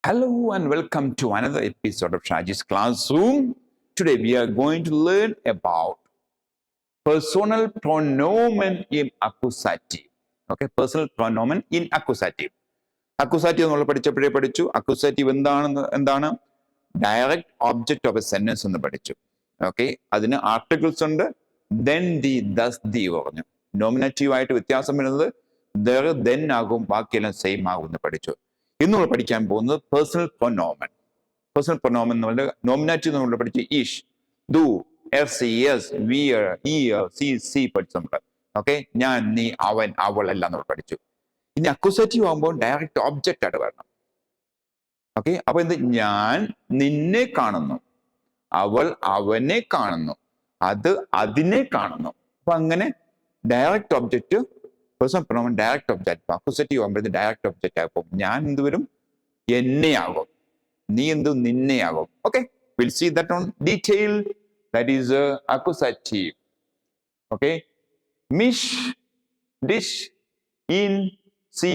Hello and welcome to another episode of Shaji's Classroom. Today we are going to learn about personal pronoun in accusative. Okay, personal pronoun in accusative. Accusative നമ്മൾ പഠിച്ചു. Accusative എന്താണ് direct object of a sentence എന്ന് പഠിച്ചു. Okay, അതിന് articles ഉണ്ട്. then the thus the പറഞ്ഞു. Nominative ആയിട്ട് വ്യത്യാസം വരുന്നത് there then ആകും, ബാക്കിയെല്ലാം സെയിം ആകും എന്ന് പഠിച്ചു. ഇന്ന് നമ്മൾ പഠിക്കാൻ പോകുന്നത് പേഴ്സണൽ പ്രൊനോമൻ. പേഴ്സണൽ പ്രൊനോമൻ എന്ന് പറഞ്ഞാൽ നോമിനേറ്റീവ് നമ്മൾ പഠിച്ചു ഈഷ്, ദു, എസ്, എസ്, വിയർ, ഇയർ, സി പഠിച്ചു നമ്മൾ. ഓക്കെ, ഞാൻ, നീ, അവൻ, അവൾ എല്ലാം നമ്മൾ പഠിച്ചു. ഇനി അക്യൂസേറ്റീവ് ആകുമ്പോൾ ഡയറക്റ്റ് ഒബ്ജക്റ്റ് ആയിട്ട് വരണം. ഓക്കെ, അപ്പൊ എന്ത്, ഞാൻ നിന്നെ കാണുന്നു, അവൾ അവനെ കാണുന്നു, അത് അതിനെ കാണുന്നു. അപ്പൊ അങ്ങനെ direct object personal pronoun direct object. Accusative ആകുമ്പോഴത്തെ ഡയറക്റ്റ് ഒബ്ജക്റ്റ് ആകും. ഞാൻ എന്ത് വരും, എന്നെ ആകും. നീ എന്ത്, നിന്നെ ആകും. Okay, will see that on detail. That is accusative. Okay, മിഷ്, ഡിഷ്, ഇൻ, സി,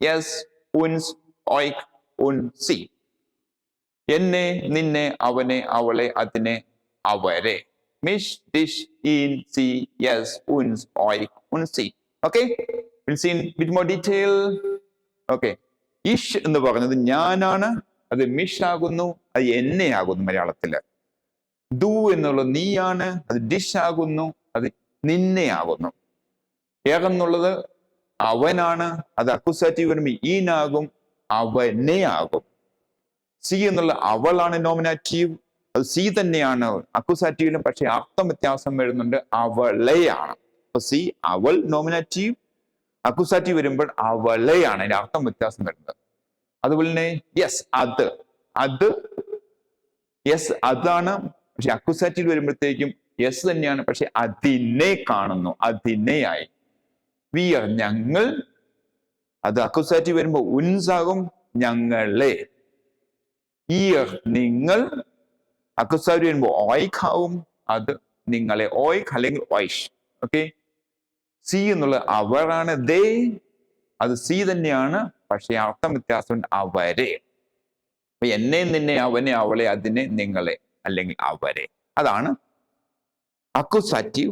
യെസ്, ഉൻസ്, ഓയ്ക്, ഉൻ, സി. എന്നെ, നിന്നെ, അവനെ, അവളെ, അതിനെ, അവരെ. മിഷ്, ഡിഷ്, ഇൻ, സി, യെസ്, ഉൻസ്, ഓയ്ക്, ഉൻ, സി. Okay, we'll see in a bit more detail. Okay, ഇഷ് എന്ന് പറയുന്നത് ഞാനാണ്, അത് മിഷ് ആകുന്നു, അത് എന്നെ ആകുന്നു മലയാളത്തില്. ദു എന്നുള്ളത് നീയാണ്, അത് ഡിഷ് ആകുന്നു, അത് നിന്നെ ആകുന്നു. എന്നുള്ളത് അവനാണ്, അത് അക്യൂസേറ്റീവ് വരുമ്പോൾ ഈനാകും, അവനെ ആകും. സി എന്നുള്ള അവളാണ് നോമിനേറ്റീവ്, അത് സി തന്നെയാണ് അക്യൂസേറ്റീവിലും, പക്ഷെ അർത്ഥം വ്യത്യാസം വരുന്നുണ്ട്, അവളെയാണ്. സി അവൾ നോമിനേറ്റീവ്, അക്യൂസേറ്റീവ് വരുമ്പോൾ അവളെയാണ്, അതിന്റെ അർത്ഥം വ്യത്യാസം വരുന്നത്. അതുപോലെ തന്നെ യെസ്, അത് യെസ് അതാണ്, പക്ഷെ അക്യൂസേറ്റീവ് വരുമ്പോഴത്തേക്കും യെസ് തന്നെയാണ്, പക്ഷെ അതിനെ കാണുന്നു, അതിനെയായി. വിയർ ഞങ്ങൾ, അത് അക്യൂസേറ്റീവ് വരുമ്പോൾ ഉൻസ് ആകും, ഞങ്ങളെ. ഇയർ നിങ്ങൾ, അക്യൂസേറ്റീവ് വരുമ്പോൾ ഓയ്ക്ക് ആവും, അത് നിങ്ങളെ, ഓയ്ക്ക് അല്ലെങ്കിൽ ഓയ്ഷ്. ഓക്കെ, സി എന്നുള്ള അവരാണ്, ദേ, അത് സി തന്നെയാണ്, പക്ഷെ അർത്ഥം വ്യത്യാസം അവരെ. അപ്പൊ എന്നെ, നിന്നെ, അവനെ, അവളെ, അതിനെ, നിങ്ങളെ അല്ലെങ്കിൽ അവരെ. അതാണ് അക്യൂസേറ്റീവ്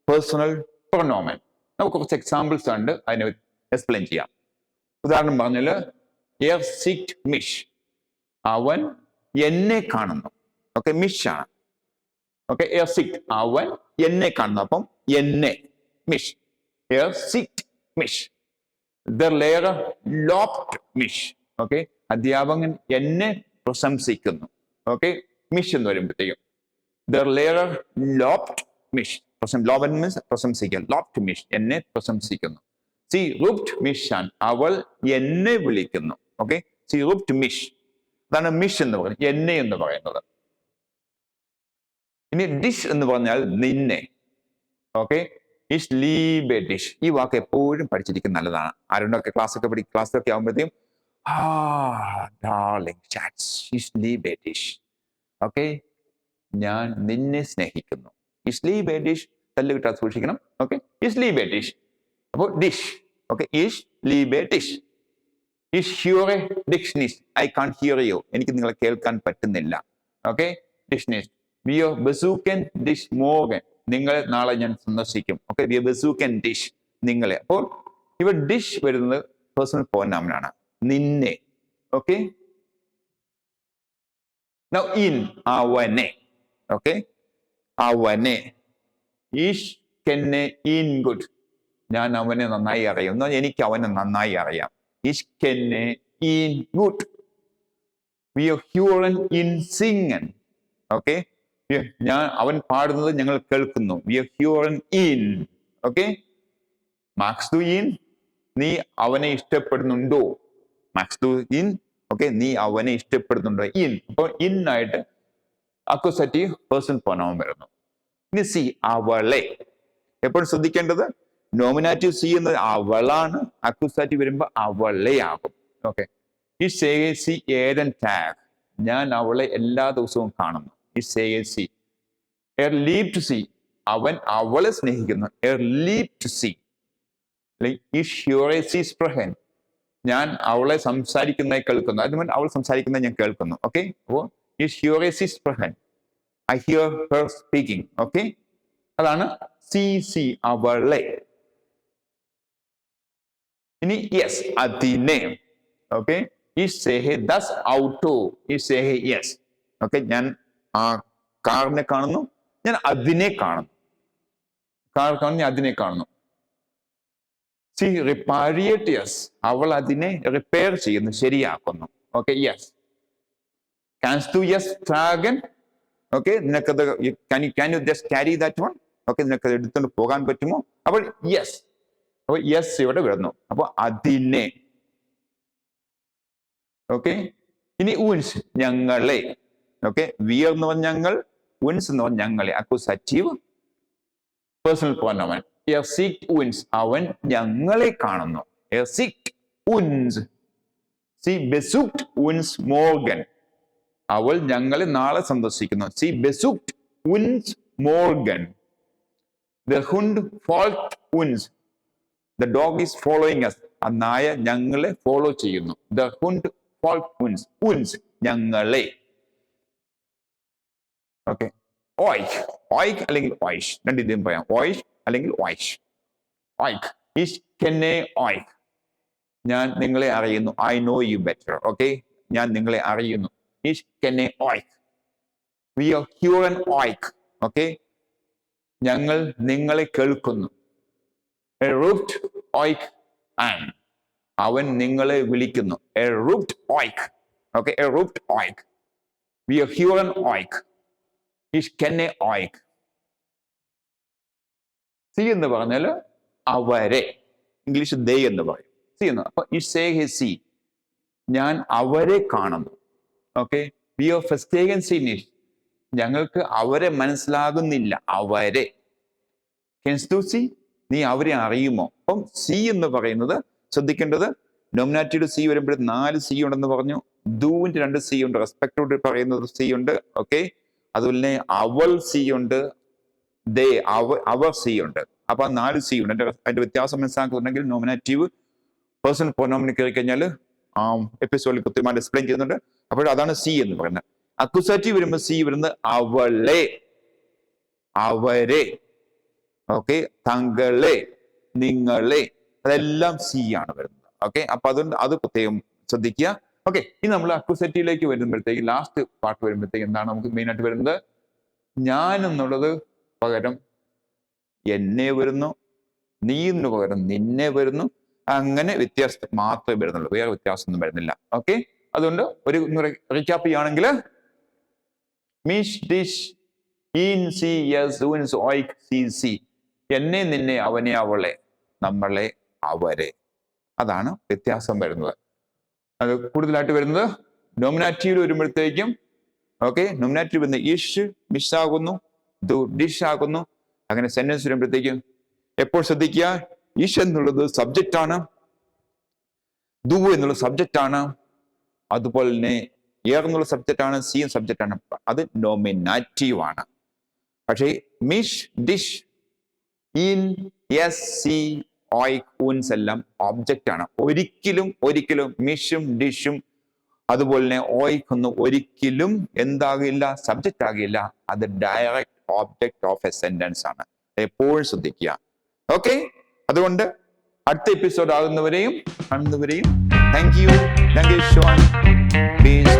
പേഴ്സണൽ പ്രൊനോമൻ. നമുക്ക് കുറച്ച് എക്സാമ്പിൾസ് ഉണ്ട്, അതിനെ എക്സ്പ്ലെയിൻ ചെയ്യാം. ഉദാഹരണം പറഞ്ഞാല് എർ സിറ്റ് മിഷ്, അവൻ എന്നെ കാണുന്നു. ഓക്കെ, മിഷ് ആണ്. ഓക്കെ, എർ സിറ്റ് അവൻ എന്നെ കാണുന്നു, അപ്പം എന്നെ മിഷ്. എർ സിറ്റ് മിഷ്. ദ ലേറർ ലോപ്റ്റ് മിഷ്. ഓക്കെ, അധ്യാപകൻ എന്നെ പ്രശംസിക്കുന്നു. ഓക്കെ, മിഷ് എന്ന് വരുമ്പോഴത്തേക്കും ദ ലേറർ ലോപ്റ്റ് മിഷ്. ലോപൻ മീൻസ് പ്രശംസിക്കൽ. ലോപ്റ്റ് മിഷ്, എന്നെ പ്രശംസിക്കുന്നു. സി റുപ്റ്റ് മിഷാൻ, അവൾ എന്നെ വിളിക്കുന്നു. ഓക്കെ, സി റുപ്റ്റ് മിഷ്. അതാണ് മിഷ് എന്ന് പറയുന്നത്, എന്നെ എന്ന് പറയുന്നത്. ഇനി ഡിഷ് എന്ന് പറഞ്ഞാൽ നിന്നെ. ഓക്കെ, ഇഷ് ലീബെ ഡിഷ്. ഈ വാക്ക് എപ്പോഴും പഠിച്ചിരിക്കുന്നത് നല്ലതാണ്. ആരുണ്ടൊക്കെ ക്ലാസ്സൊക്കെ ആകുമ്പോഴത്തേക്കും ഇഷ് ലീബെ ഡിഷ്. ഓക്കെ, ഞാൻ നിന്നെ സ്നേഹിക്കുന്നു. ഇഷ് ലീബെ ഡിഷ്, തല്ല് കിട്ടാതെ സൂക്ഷിക്കണം. ഓക്കെ, ഇഷ് ലീബെ ഡിഷ്. അപ്പോൾ ഡിഷ്. ഓക്കെ, ഇഷ് ലീബെ ഡിഷ്. ഇഷ് ഹിയറെ ഡിഷ്നിഷ്, ഐ കാൺ ഹിയർ യു, എനിക്ക് നിങ്ങളെ കേൾക്കാൻ പറ്റുന്നില്ല. ഓക്കെ, ഡിഷ്നിഷ്. വിയോ ബസൂക്കൻ ഡിഷ് മോഗൻ, നിങ്ങളെ നാളെ ഞാൻ സന്ദർശിക്കും. ഓക്കെ, വിയോ ബസൂക്കൻ ഡിഷ്, നിങ്ങളെ. അപ്പോൾ ഇവ ഡിഷ് വരുന്നത് പേഴ്സണൽ പ്രൊനൗനാണ്, നിന്നെ. ഓക്കെ, നൗ ഇൻ, അവനെ. ഓക്കെ, അവനെ. ഈഷ് കെന്നെ ഇൻ ഗുഡ്, ഞാൻ അവനെ നന്നായി അറിയാം, എന്നാൽ എനിക്ക് അവനെ നന്നായി അറിയാം. ഈഷ് കെന്നെ ഇൻ ഗുഡ്. വിയോ ഹ്യൂറൻ ഇൻ സിംഗൻ. ഓക്കെ, അവൻ പാടുന്നത് ഞങ്ങൾ കേൾക്കുന്നു. വി ഹ്യൂറൻ ഇൻ. ഓക്കെ, മാക്സ് ദു ഇൻ, നീ അവനെ ഇഷ്ടപ്പെടുന്നുണ്ടോ. മാക്സ് ദു ഇൻ. ഓക്കെ, നീ അവനെ ഇഷ്ടപ്പെടുന്നുണ്ടോ. ഇൻ. അപ്പോൾ ഇൻ ആയിട്ട് അക്യൂസേറ്റീവ് പേഴ്സണൽ പ്രൊനൗൻ വരുന്നു. ഇനി സി അവളെ. എപ്പോഴും ശ്രദ്ധിക്കേണ്ടത് നോമിനേറ്റീവ് സി എന്നത് അവളാണ്, അക്യൂസേറ്റീവ് വരുമ്പോൾ അവളെ ആകും. ഓക്കെ, ഈ സി ഏതൻ ടാഗ്, ഞാൻ അവളെ എല്ലാ ദിവസവും കാണുന്നു. ലീവ് ടു സി, അവൻ അവളെ സ്നേഹിക്കുന്നു. Leave to C. ഞാൻ അവളെ സംസാരിക്കുന്നത് കേൾക്കുന്നു. അതുകൊണ്ട് അവൾ സംസാരിക്കുന്നത് ഞാൻ കേൾക്കുന്നു. ഓക്കെ, അപ്പോൾ ich höre sie sprechen. I hear her speaking. Okay, അതാണ് sie അവളെ. ഇനി yes അതിനെ. Okay, ich sehe das Auto. Ich sehe yes. Okay, ഞാൻ ആ കാറിനെ കാണുന്നു, ഞാൻ അതിനെ കാണുന്നു. കാർ കാണുന്നു, ഞാൻ അതിനെ കാണുന്നു. സി റിപ്പാരിയേറ്റ് യെസ്, അവൾ അതിനെ റിപ്പയർ ചെയ്യുന്നു, ശരിയാക്കുന്നു. Okay, yes. കാൻസ് ടു യെസ് ട്രാഗൻ. ഓക്കെ, നിനക്കത് can you just carry that one. Okay, നിനക്കത് എടുത്തുകൊണ്ട് പോകാൻ പറ്റുമോ? അപ്പോൾ യെസ്, അപ്പോൾ യെസ് ഇവിടെ വരുന്നു. അപ്പോൾ അതിനെ. ഓക്കെ, ഇനി ഉൻസ് ഞങ്ങളെ. ഓക്കെ, വിയർ എന്ന് പറഞ്ഞ ഞങ്ങൾ, ഉൻസ് എന്ന് പറഞ്ഞ ഞങ്ങളെ. അക്യൂസാറ്റീവ് പേഴ്സണൽ പ്രോനോമൻ. Er sieht uns, അവൻ ഞങ്ങളെ കാണുന്നു. Er sieht uns. Sie besucht uns morgen. അവൾ ഞങ്ങളെ നാളെ സന്ദർശിക്കുന്നു. Sie besucht uns morgen. The Hund folgt uns. The dog is following us. ആ നായ ഞങ്ങളെ ഫോളോ ചെയ്യുന്നു. The Hund folgt uns. Uns ഞങ്ങളെ. Okay, euch. Euch അല്ലെങ്കിൽ euch രണ്ടിതും പറയാം. euch അല്ലെങ്കിൽ euch. euch. Ich kenne euch. ഞാൻ നിങ്ങളെ അറിയുന്നു. I know you better. Okay, ഞാൻ നിങ്ങളെ അറിയുന്നു. Ich kenne euch. Wir hören euch. Okay, ഞങ്ങൾ നിങ്ങളെ കേൾക്കുന്നു. Er ruft euch an. അവൻ നിങ്ങളെ വിളിക്കുന്നു. Er ruft euch. Okay, er ruft euch. Wir hören euch. Ich kenne euch. C എന്ന് പറഞ്ഞാൽ അവരെ, ഇംഗ്ലീഷ് ദേ എന്ന് പറയും. സി എന്ന്, അപ്പൊ ich sehe sie, ഞാൻ അവരെ കാണുന്നു. Okay, wir verstehen sie nicht, ഞങ്ങൾക്ക് അവരെ മനസ്സിലാകുന്നില്ല. അവരെ. Kennst du sie? നീ അവരെ അറിയുമോ? അപ്പം സി എന്ന് പറയുന്നത് ശ്രദ്ധിക്കേണ്ടത്, നോമിനാറ്റീവ് സി വരുമ്പോൾ 4 സി ഉണ്ടെന്ന് പറഞ്ഞു. ദൂവിന്റെ 2 സി ഉണ്ട്. റെസ്പെക്റ്റോട് പറയുന്നത് സി ഉണ്ട്. ഓക്കെ, അതുപോലെ തന്നെ അവൾ സി ഉണ്ട്, ദേ അവർ സി ഉണ്ട്. അപ്പൊ 4 സി ഉണ്ട്. അതിന്റെ വ്യത്യാസം മനസ്സിലാക്കുന്നുണ്ടെങ്കിൽ നോമിനാറ്റീവ് പേഴ്സണൽ പ്രൊനോമിന് കയറി കഴിഞ്ഞാൽ ആ എപ്പിസോഡിൽ കൃത്യമായിട്ട് എക്സ്പ്ലെയിൻ ചെയ്യുന്നുണ്ട്. അപ്പോൾ അതാണ് സി എന്ന് പറയുന്നത്. അക്യൂസാറ്റീവ് വരുമ്പോൾ സി വരുന്നത് അവളെ, അവരെ. ഓക്കെ, തങ്ങളെ, നിങ്ങളെ, അതെല്ലാം സി ആണ് വരുന്നത്. ഓക്കെ, അപ്പൊ അതുകൊണ്ട് അത് പ്രത്യേകം ശ്രദ്ധിക്കുക. ഓക്കെ, ഇനി നമ്മൾ അക്യൂസാറ്റീവിലേക്ക് വരുമ്പോഴത്തേക്ക് ലാസ്റ്റ് പാർട്ട് വരുമ്പോഴത്തേക്ക് എന്താണ് നമുക്ക് മെയിൻ ആയിട്ട് വരുന്നത്? ഞാൻ എന്നുള്ളത് പകരം എന്നെ വരുന്നു, നീ എന്ന് പകരം നിന്നെ വരുന്നു. അങ്ങനെ വ്യത്യാസം മാത്രമേ വരുന്നുള്ളൂ, വേറെ വ്യത്യാസമൊന്നും വരുന്നില്ല. ഓക്കെ, അതുകൊണ്ട് ഒരു റീക്യാപ്പ് ചെയ്യുകയാണെങ്കിൽ മിഷ് ഡിഷ് ഈൻ സി യെസ് ഉൻസ് ഓയ്ക് സി സി, എന്നെ നിന്നെ അവനെ അവളെ നമ്മളെ അവരെ, അതാണ് വ്യത്യാസം വരുന്നത്. അത് കൂടുതലായിട്ട് വരുന്നത് നോമിനാറ്റീവ് വരുമ്പോഴത്തേക്കും. ഓക്കെ, നോമിനാറ്റീവ് വരുന്ന ഇഷ് മിഷ് ആകുന്നു, ദു ഡിഷ് ആകുന്നു. അങ്ങനെ സെന്റൻസ് വരുമ്പോഴത്തേക്കും എപ്പോൾ ശ്രദ്ധിക്കുക, ഇഷ് എന്നുള്ളത് സബ്ജക്റ്റ് ആണ്, ദു എന്നുള്ള സബ്ജക്റ്റ് ആണ്, അതുപോലെ തന്നെ എയർ എന്നുള്ള സബ്ജക്റ്റ് ആണ്, സി സബ്ജക്റ്റ് ആണ്. അത് നോമിനാറ്റീവ് ആണ്. പക്ഷേ മിഷ് ഡിഷ് ഇൻ എസ് സി ഓയ്ക് ഉൻസ് എല്ലാം ഓബ്ജക്റ്റ് ആണ്. ഒരിക്കലും മിഷും ഡിഷും അതുപോലെ തന്നെ ഓയ്ക് ഒന്നും ഒരിക്കലും എന്താകില്ല, സബ്ജക്റ്റ് ആകില്ല. അത് direct object of a sentence ആണ്. എപ്പോഴും ശ്രദ്ധിക്കുക. ഓക്കെ, അതുകൊണ്ട് അടുത്ത എപ്പിസോഡ് ആകുന്നവരെയും കാണുന്നവരെയും താങ്ക് യു ഷോൺ. പ്ലീസ്